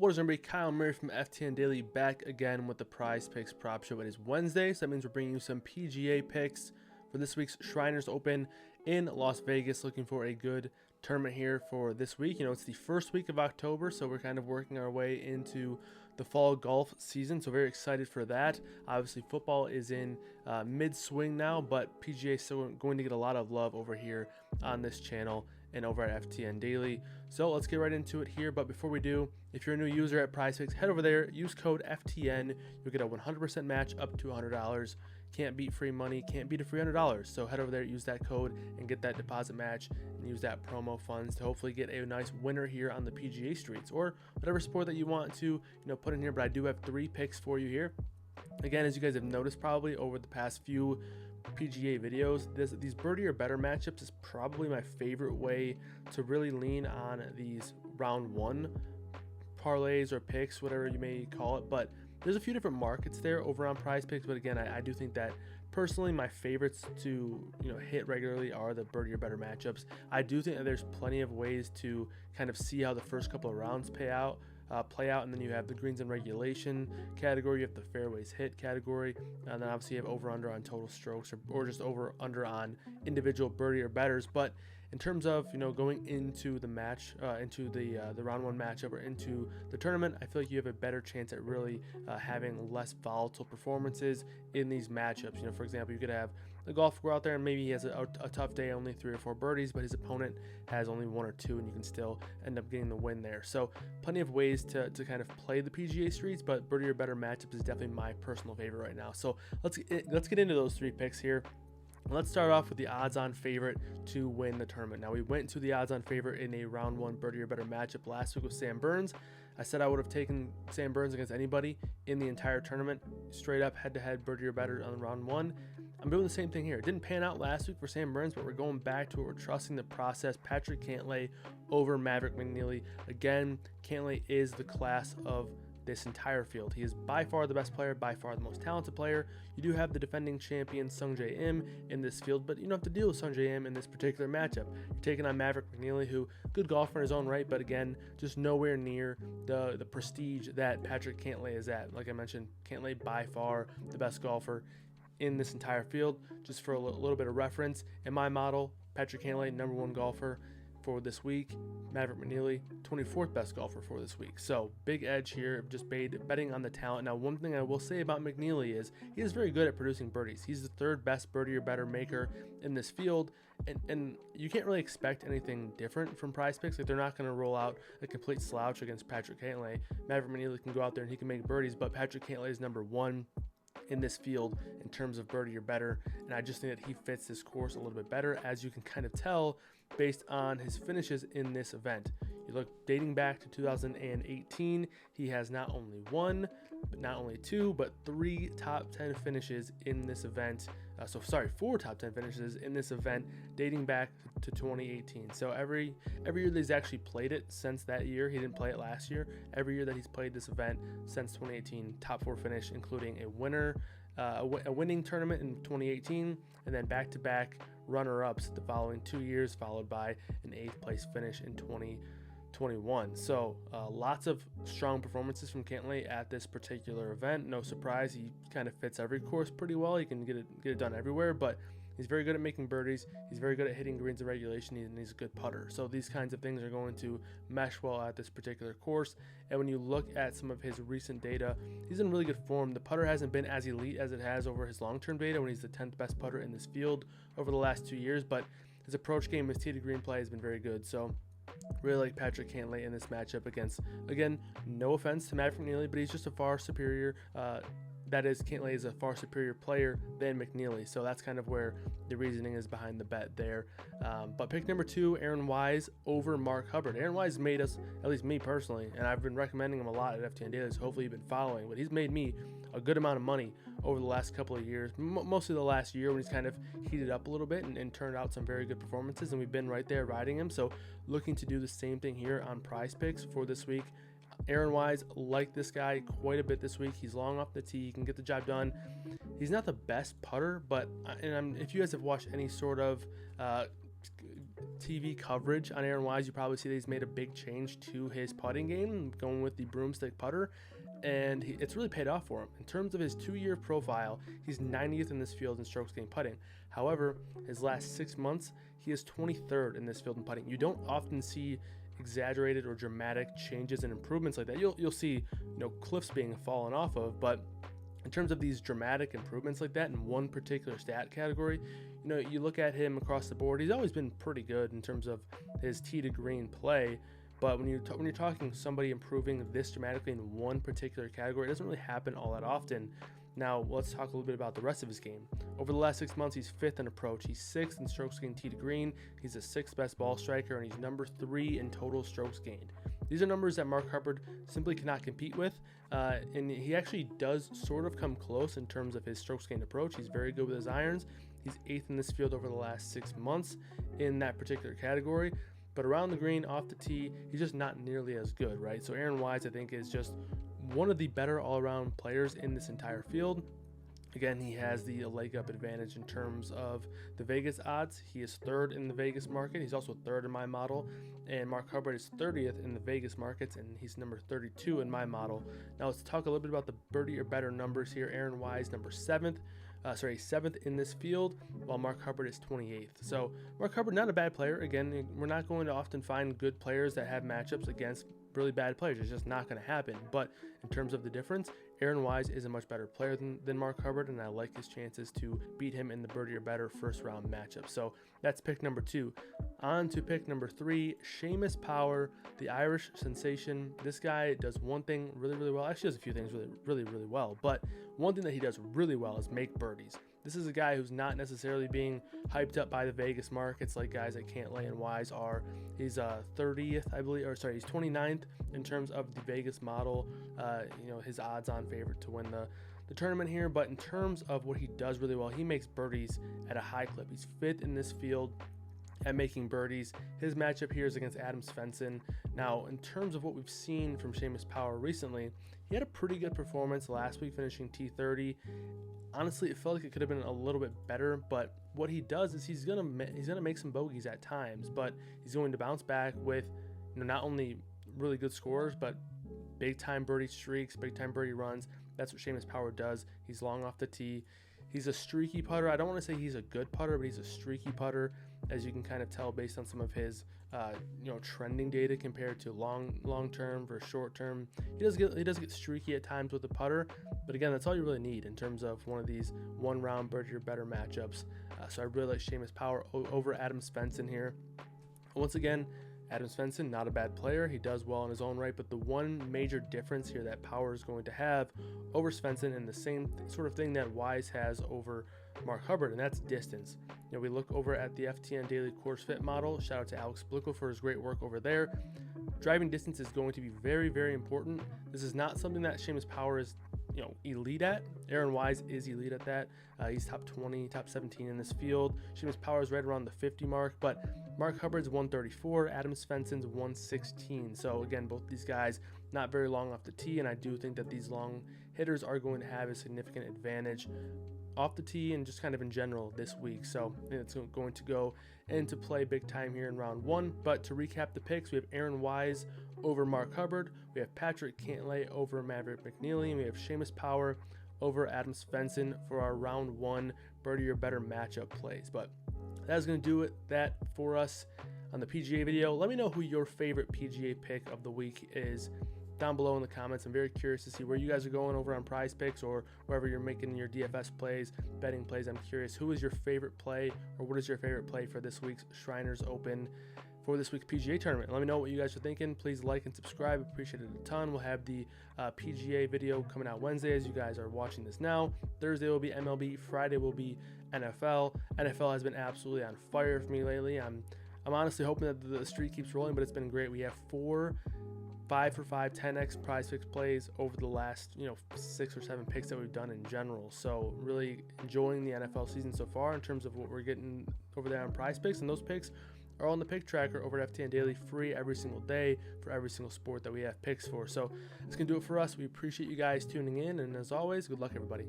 What is everybody? Kyle Murray from FTN Daily back again with the PrizePicks Prop Show. It is Wednesday, so that means we're bringing you some PGA picks for this week's Shriners Open in Las Vegas. Looking for a good tournament here for this week. You know, it's the first week of October, so we're kind of working our way into the fall golf season, so very excited for that. Obviously, football is in mid-swing now, but PGA is still going to get a lot of love over here on this channel and over at FTN Daily. So let's get right into it here. But before we do, if you're a new user at PrizePicks, head over there, use code FTN. You'll get a 100% match up to $100. Can't beat free money, can't beat a free $100. So head over there, use that code and get that deposit match and use that promo funds to hopefully get a nice winner here on the PGA streets or whatever sport that you want to, put in here. But I do have 3 picks for you here. Again, as you guys have noticed probably over the past few PGA videos, these birdie or better matchups is probably my favorite way to really lean on these round one parlays or picks, whatever you may call it. But there's a few different markets there over on PrizePicks, but again, I do think that personally my favorites to hit regularly are the birdie or better matchups. I do think that there's plenty of ways to kind of see how the first couple of rounds play out, and then you have the greens and regulation category, you have the fairways hit category, and then obviously you have over under on total strokes or just over under on individual birdie or betters. But in terms of going into the match, into the round one matchup or into the tournament, I feel like you have a better chance at really having less volatile performances in these matchups. For example, you could have the golfer go out there and maybe he has a tough day, only 3 or 4 birdies, but his opponent has only 1 or 2, and you can still end up getting the win there. So plenty of ways to kind of play the PGA streets, but birdie or better matchups is definitely my personal favorite right now. So let's get into those 3 picks here. Let's start off with the odds-on favorite to win the tournament. Now, we went to the odds-on favorite in a round one birdie or better matchup last week with Sam Burns. I said I would have taken Sam Burns against anybody in the entire tournament, straight up head-to-head birdie or better on round one. I'm doing the same thing here. It didn't pan out last week for Sam Burns, but we're going back to it. We're trusting the process. Patrick Cantlay over Maverick McNealy. Again, Cantlay is the class of this entire field. He is by far the best player, by far the most talented player. You do have the defending champion Sungjae Im in this field, but you don't have to deal with Sungjae Im in this particular matchup. You're taking on Maverick McNealy, who good golfer in his own right, but again, just nowhere near the prestige that Patrick Cantlay is at. Like I mentioned, Cantlay by far the best golfer in this entire field. Just for a little bit of reference, in my model, Patrick Cantlay, #1 golfer for this week. Maverick McNealy, 24th best golfer for this week. So big edge here, just betting on the talent. Now, one thing I will say about McNealy is he is very good at producing birdies. He's the 3rd best birdie or better maker in this field, and you can't really expect anything different from PrizePicks. Like, they're not going to roll out a complete slouch against Patrick Cantlay. Maverick McNealy can go out there and he can make birdies, but Patrick Cantlay is #1 in this field in terms of birdie or better, and I just think that he fits this course a little bit better, as you can kind of tell based on his finishes in this event. You look dating back to 2018, he has not only 1, but not only 2, but 3 top 10 finishes in this event. 4 top 10 finishes in this event dating back to 2018. So every year that he's actually played it since that year, he didn't play it last year. Every year that he's played this event since 2018, top 4 finish, including a winning tournament in 2018, and then back-to-back runner-ups the following 2 years, followed by an 8th place finish in 2021. So lots of strong performances from Cantlay at this particular event. No surprise, he kind of fits every course pretty well. He can get it done everywhere, but he's very good at making birdies. He's very good at hitting greens in regulation, and he's a good putter. So these kinds of things are going to mesh well at this particular course. And when you look at some of his recent data, he's in really good form. The putter hasn't been as elite as it has over his long-term data when he's the 10th best putter in this field over the last 2 years, but his approach game, his tee to green play has been very good. So really like Patrick Cantlay in this matchup against, again, no offense to Maverick McNealy, but he's just a far superior Cantlay is a far superior player than McNealy, so that's kind of where the reasoning is behind the bet there. But pick number 2, Aaron Wise over Mark Hubbard. Aaron Wise made us, at least me personally, and I've been recommending him a lot at FTN Daily, so hopefully you've been following, but he's made me a good amount of money over the last couple of years, mostly the last year when he's kind of heated up a little bit and turned out some very good performances, and we've been right there riding him. So looking to do the same thing here on PrizePicks for this week. Aaron Wise, like this guy quite a bit this week. He's long off the tee. He can get the job done. He's not the best putter, but if you guys have watched any sort of TV coverage on Aaron Wise, you probably see that he's made a big change to his putting game, going with the broomstick putter, and it's really paid off for him. In terms of his 2-year profile, he's 90th in this field in strokes gained putting. However, his last 6 months, he is 23rd in this field in putting. You don't often see exaggerated or dramatic changes and improvements like that. You'll see, cliffs being fallen off of, but in terms of these dramatic improvements like that in one particular stat category, you look at him across the board, he's always been pretty good in terms of his tee to green play. But when you're talking somebody improving this dramatically in one particular category, it doesn't really happen all that often. Now, let's talk a little bit about the rest of his game. Over the last 6 months, he's 5th in approach. He's 6th in strokes gained tee to green. He's the 6th best ball striker, and he's number 3 in total strokes gained. These are numbers that Mark Hubbard simply cannot compete with, and he actually does sort of come close in terms of his strokes gained approach. He's very good with his irons. He's 8th in this field over the last 6 months in that particular category. But around the green, off the tee, he's just not nearly as good, right? So Aaron Wise, I think, is just one of the better all-around players in this entire field. Again, he has the leg up advantage in terms of the Vegas odds. He is 3rd in the Vegas market. He's also 3rd in my model. And Mark Hubbard is 30th in the Vegas markets, and he's number 32 in my model. Now let's talk a little bit about the birdie or better numbers here. Aaron Wise, number 7th in this field, while Mark Hubbard is 28th. So Mark Hubbard, not a bad player. Again, we're not going to often find good players that have matchups against really bad players. It's just not going to happen. But in terms of the difference, Aaron Wise is a much better player than Mark Hubbard, and I like his chances to beat him in the birdie or better first round matchup. So that's pick number 2. On to pick number 3, Sheamus Power, the Irish sensation. This guy does one thing really, really well. Actually, does a few things really well. But one thing that he does really well is make birdies. This is a guy who's not necessarily being hyped up by the Vegas markets like guys like Cantlay and Wise are. He's 30th, I believe, he's 29th in terms of the Vegas model. His odds-on favorite to win the tournament here. But in terms of what he does really well, he makes birdies at a high clip. He's 5th in this field at making birdies. His matchup here is against Adam Svensson. Now, in terms of what we've seen from Sheamus Power recently, he had a pretty good performance last week, finishing T30. Honestly, it felt like it could have been a little bit better, but what he does is he's gonna make some bogeys at times, but he's going to bounce back with not only really good scores, but big time birdie streaks, big time birdie runs. That's what Sheamus Power does. He's long off the tee. He's a streaky putter. I don't want to say he's a good putter, but he's a streaky putter, as you can kind of tell based on some of his trending data compared to long term versus short term. He does get streaky at times with the putter, but again, that's all you really need in terms of one of these one round birdie or better matchups. So I really like Sheamus Power over Adam Svensson here. Once again, Adam Svensson, not a bad player. He does well in his own right, but the one major difference here that Power is going to have over Svensson, and the same sort of thing that Wise has over Mark Hubbard, and that's distance. We look over at the FTN Daily Course Fit model. Shout out to Alex Blickel for his great work over there. Driving distance is going to be very, very important. This is not something that Sheamus Power is elite at. Aaron Wise is elite at that. He's top 20, top 17 in this field. Sheamus Power is right around the 50 mark, but Mark Hubbard's 134, Adam Svensson's 116. So again, both these guys not very long off the tee, and I do think that these long hitters are going to have a significant advantage off the tee and just kind of in general this week. So it's going to go into play big time here in round 1. But to recap the picks, we have Aaron Wise over Mark Hubbard, we have Patrick Cantlay over Maverick McNeely, and we have Sheamus Power over Adam Svensson for our round 1 birdie or better matchup plays. But that's going to do that for us on the PGA video. Let me know who your favorite PGA pick of the week is down below in the comments. I'm very curious to see where you guys are going over on PrizePicks or wherever you're making your DFS plays, betting plays. I'm curious, who is your favorite play, or what is your favorite play for this week's Shriners Open, for this week's PGA tournament? Let me know what you guys are thinking. Please like and subscribe. Appreciate it a ton. We'll have the PGA video coming out Wednesday as you guys are watching this now. Thursday will be MLB. Friday will be NFL. NFL has been absolutely on fire for me lately. I'm honestly hoping that the streak keeps rolling, but it's been great. We have 4 5 for 5 10x PrizePicks plays over the last 6 or 7 picks that we've done in general. So really enjoying the NFL season so far in terms of what we're getting over there on PrizePicks, and those picks are on the pick tracker over at FTN Daily, free every single day for every single sport that we have picks for. So that's gonna do it for us. We appreciate you guys tuning in, and as always, good luck everybody.